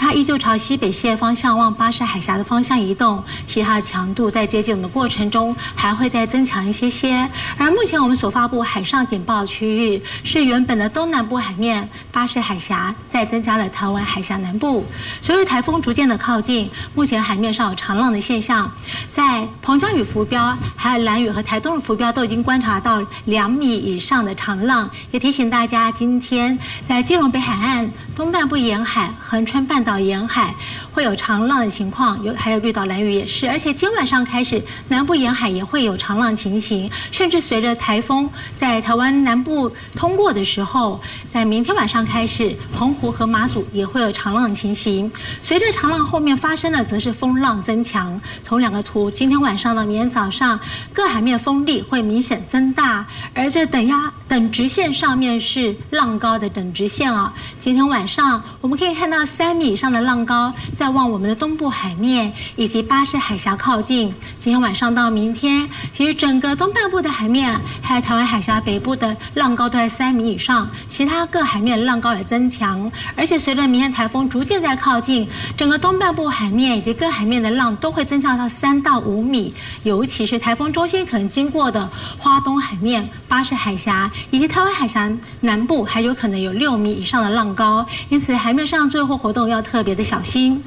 它依旧朝西北西的方向往巴士海峡的方向移动，其它的强度在接近我们的过程中还会再增强一些些。而目前我们所发布海上警报区域是原本的东南部海面巴士海峡，再增加了台湾海峡南部。随着台风逐渐的靠近，目前海面上有长浪的现象，在澎江屿浮标、还有兰屿和台东的浮标都已经观察到2米以上的长浪，也提醒大家，今天在基隆北海岸、东半部沿海、恒春半岛沿海会有长浪的情况，还有绿岛、兰屿也是。而且今晚上开始，南部沿海也会有长浪情形，甚至随着台风在台湾南部通过的时候，在明天晚上开始，澎湖和马祖也会有长浪情形。随着长浪后面发生的，则是风浪增强。从2个图，今天晚上到明天早上，各海面风力会明显增大，而这等直线上面是浪高的等直线啊。今天晚上我们可以看到3米以上的浪高在往我们的东部海面以及巴士海峡靠近。今天晚上到明天，其实整个东半部的海面还有台湾海峡北部的浪高都在3米以上，其他各海面的浪高也增强。而且随着明天台风逐渐在靠近，整个东半部海面以及各海面的浪都会增加到3到5米，尤其是台风中心可能经过的花东海面、巴士海峡以及台湾海峡南部，还有可能有6米以上的浪高，因此海面上最后活动要特别的小心。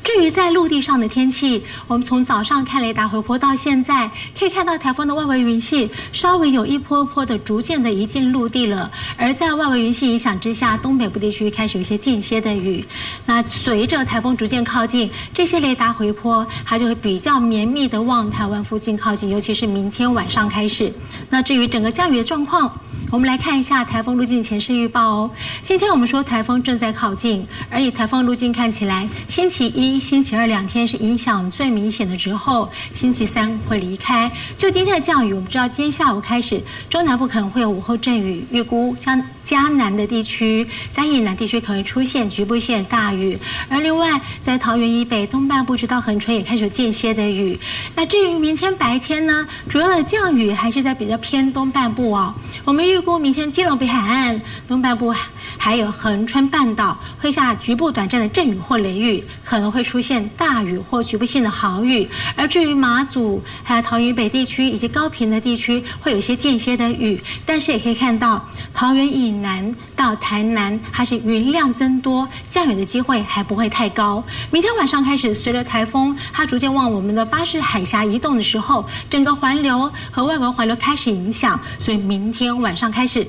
至于在陆地上的天气，我们从早上看雷达回波到现在，可以看到台风的外围云系稍微有一波波的逐渐的移进陆地了。而在外围云系影响之下，东北部地区开始有一些间歇的雨。那随着台风逐渐靠近，这些雷达回波它就会比较绵密的往台湾附近靠近，尤其是明天晚上开始。那至于整个降雨的状况，我们来看一下台风路径前示预报哦。今天我们说台风正在靠近，而以台风路径看起来，星期1、星期22天是影响最明显的之后，星期3会离开。就今天的降雨，我们知道今天下午开始，中南部可能会有午后阵雨，预估嘉南的地区、嘉义南地区可能会出现局部性大雨。而另外，在桃园以北、东半部直到恒春也开始有间歇的雨。那至于明天白天呢，主要的降雨还是在比较偏东半部哦。我们预估明天基隆北海岸、东半部还有恒春半岛会下局部短暂的阵雨或雷雨，可能会出现大雨或局部性的豪雨。而至于马祖、还有桃园以北地区以及高屏的地区，会有一些间歇的雨。但是也可以看到，桃园以南到台南，它是云量增多，降雨的机会还不会太高。明天晚上开始，随着台风它逐渐往我们的巴士海峡移动的时候，整个环流和外围环流开始影响，所以明天晚上开始，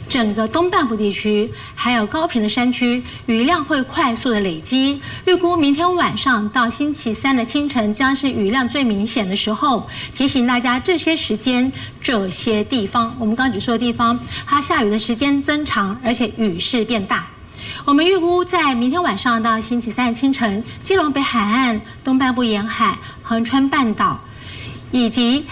整个东半部地区还有高屏的山区雨量会快速的累积。预估明天晚上到星期3的清晨将是雨量最明显的时候，提醒大家这些时间、这些地方，我们刚刚说的地方，它下雨的时间增长，而且雨势变大。我们预估在明天晚上到星期3的清晨，基隆北海岸、东半部沿海、恒春半岛以及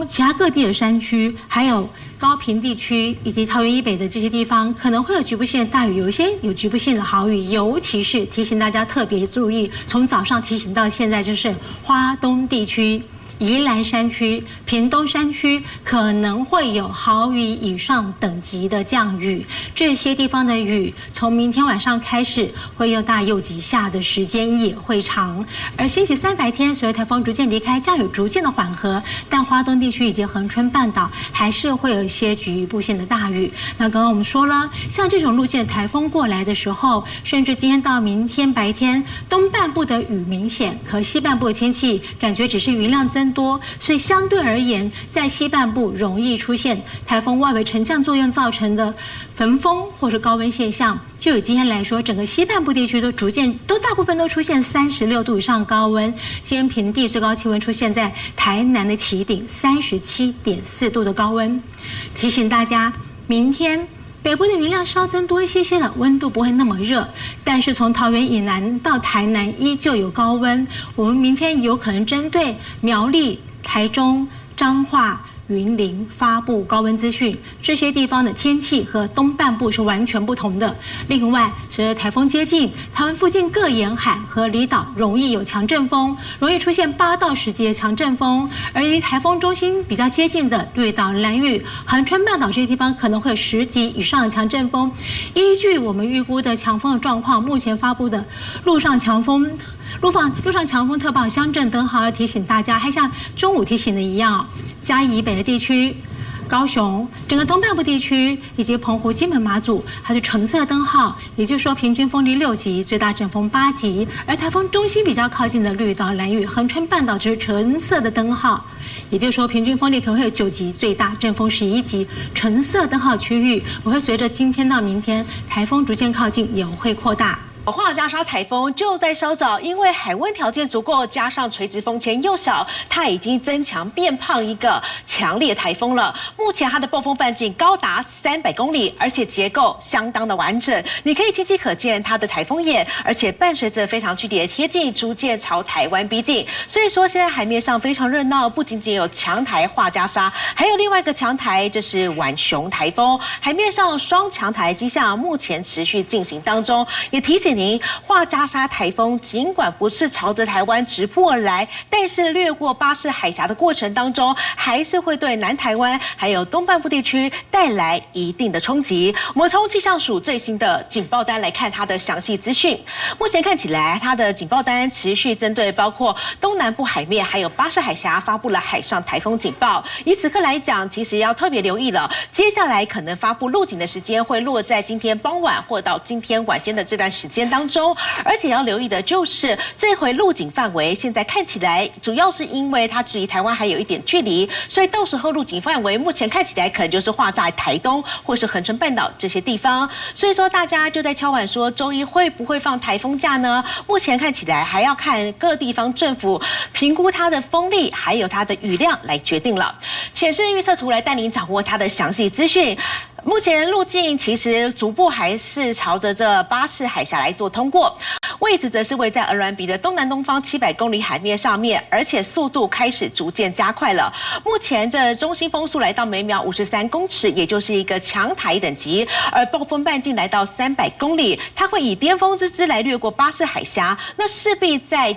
其他各地的山区，还有高屏地区以及桃园以北的这些地方，可能会有局部性的大雨，有一些有局部性的豪雨，尤其是提醒大家特别注意，从早上提醒到现在，就是花东地区、宜兰山区、屏东山区可能会有豪雨以上等级的降雨，这些地方的雨从明天晚上开始会又大又急，下的时间也会长。而星期3白天，随着台风逐渐离开，降雨逐渐的缓和，但花东地区以及恒春半岛还是会有一些局部性的大雨。那刚刚我们说了，像这种路线台风过来的时候，甚至今天到明天白天，东半部的雨明显，可西半部的天气感觉只是云量增多，所以相对而言，在西半部容易出现台风外围沉降作用造成的焚风或是高温现象。就以今天来说，整个西半部地区都大部分都出现36度以上高温。今天平地最高气温出现在台南的旗顶37.4度的高温。提醒大家，明天北部的云量稍增多一些了，温度不会那么热，但是从桃园以南到台南依旧有高温。我们明天有可能针对苗栗、台中、彰化、云林发布高温资讯，这些地方的天气和东半部是完全不同的。另外，随着台风接近，台湾附近各沿海和离岛容易有强阵风，容易出现8到10级的强阵风。而离台风中心比较接近的绿岛、兰屿、恒春半岛这些地方，可能会有10级以上的强阵风。依据我们预估的强风的状况，目前发布的陆上强风特报乡镇灯号要提醒大家，还像中午提醒的一样，嘉义以北的地区、高雄、整个东半部地区以及澎湖、金门、马祖，它是橙色灯号，也就是说平均风力6级，最大阵风8级。而台风中心比较靠近的绿岛、兰屿、恒春半岛就是橙色的灯号，也就是说平均风力可能会有9级，最大阵风11级。橙色灯号区域我会随着今天到明天台风逐渐靠近，也会扩大。画家沙台风就在稍早，因为海温条件足够，加上垂直风圈又小，它已经增强变胖一个强烈台风了。目前它的暴风半径高达300公里，而且结构相当的完整，你可以清晰可见它的台风眼，而且伴随着非常剧烈的贴近，逐渐朝台湾逼近。所以说现在海面上非常热闹，不仅仅有强台画家沙，还有另外一个强台，这是浣熊台风。海面上双强台迹象目前持续进行当中，也提醒您，画家沙台风尽管不是朝着台湾直扑而来，但是掠过巴士海峡的过程当中，还是会对南台湾还有东半部地区带来一定的冲击。我们从气象署最新的警报单来看它的详细资讯。目前看起来，它的警报单持续针对包括东南部海面还有巴士海峡发布了海上台风警报。以此刻来讲，其实要特别留意了，接下来可能发布陆警的时间会落在今天傍晚或到今天晚间的这段时间当中，而且要留意的就是这回陆警范围现在看起来主要是因为它距离台湾还有一点距离，所以到时候陆警范围目前看起来可能就是划在台东或是恒春半岛这些地方。所以说大家就在敲碗说周一会不会放台风假呢？目前看起来还要看各地方政府评估它的风力还有它的雨量来决定了。浅市预测图来带您掌握它的详细资讯。目前路径其实逐步还是朝着这巴士海峡来做通过，位置则是位在鹅銮鼻的东南东方700公里海面上面，而且速度开始逐渐加快了。目前这中心风速来到每秒53公尺，也就是一个强台等级，而暴风半径来到300公里，它会以巅峰之姿来掠过巴士海峡，那势必在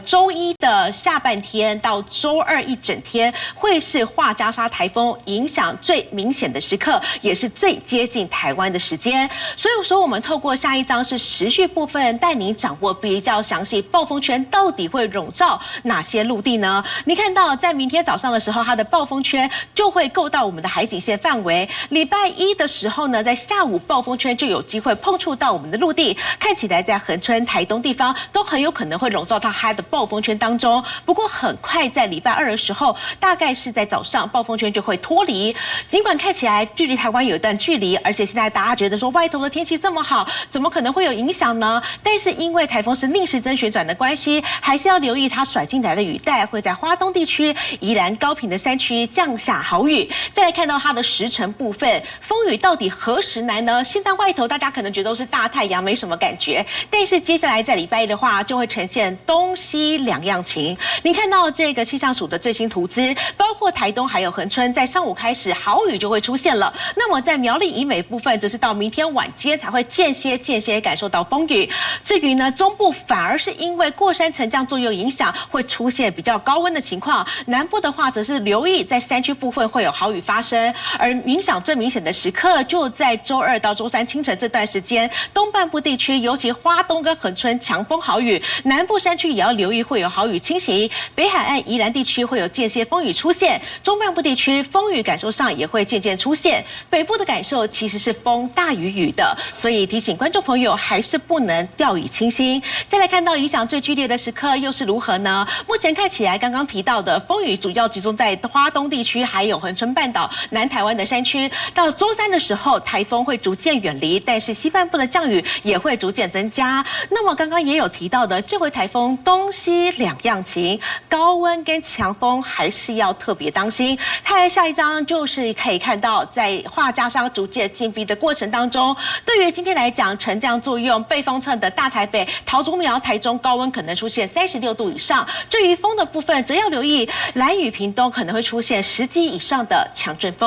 周一的下半天到周二一整天，会是画家沙台风影响最明显的时刻，也是最接近台湾的时间。所以说，我们透过下一章是时序部分，带您掌握比较详细，暴风圈到底会笼罩哪些陆地呢？你看到在明天早上的时候，它的暴风圈就会够到我们的海警线范围。礼拜一的时候呢，在下午暴风圈就有机会碰触到我们的陆地，看起来在恒春、台东地方都很有可能会笼罩到它的暴风圈当中。不过很快在礼拜二的时候，大概是在早上，暴风圈就会脱离。尽管看起来距离台湾有一段距离，而且现在大家觉得说外头的天气这么好，怎么可能会有影响呢？但是因为台风是逆时针旋转的关系，还是要留意它甩进来的雨带会在花东地区、宜兰高屏的山区降下豪雨。再来看到它的时程部分，风雨到底何时来呢？现在外头大家可能觉得都是大太阳，没什么感觉，但是接下来在礼拜一的话，就会呈现东西两样情。您看到这个气象署的最新图资，包括台东还有恒春，在上午开始豪雨就会出现了。那么在苗栗以北部分，则是到明天晚间才会间歇感受到风雨。至于呢，中部反而是因为过山沉降作用影响，会出现比较高温的情况。南部的话，则是留意在山区部分会有豪雨发生，而影响最明显的时刻就在周二到周三清晨这段时间，东半部地区，尤其花东跟恒春强风豪雨，南部山区也要留意会有豪雨侵袭，北海岸宜兰地区会有间歇风雨出现，中半部地区风雨感受上也会渐渐出现，北部的感受其实是风大于雨的，所以提醒观众朋友还是不能掉以轻心。再来看到影响最剧烈的时刻又是如何呢？目前看起来刚刚提到的风雨主要集中在花东地区，还有恒春半岛、南台湾的山区。到周三的时候，台风会逐渐远离，但是西半部的降雨也会逐渐增加。那么刚刚也有提到的，这回台风都东西两样情，高温跟强风还是要特别当心。太下一张就是可以看到，在画家上逐渐进逼的过程当中，对于今天来讲，沉降作用被风侧的大台北、桃竹苗、台中高温可能出现36度以上。至于风的部分，则要留意兰屿、屏东可能会出现10级以上的强阵风。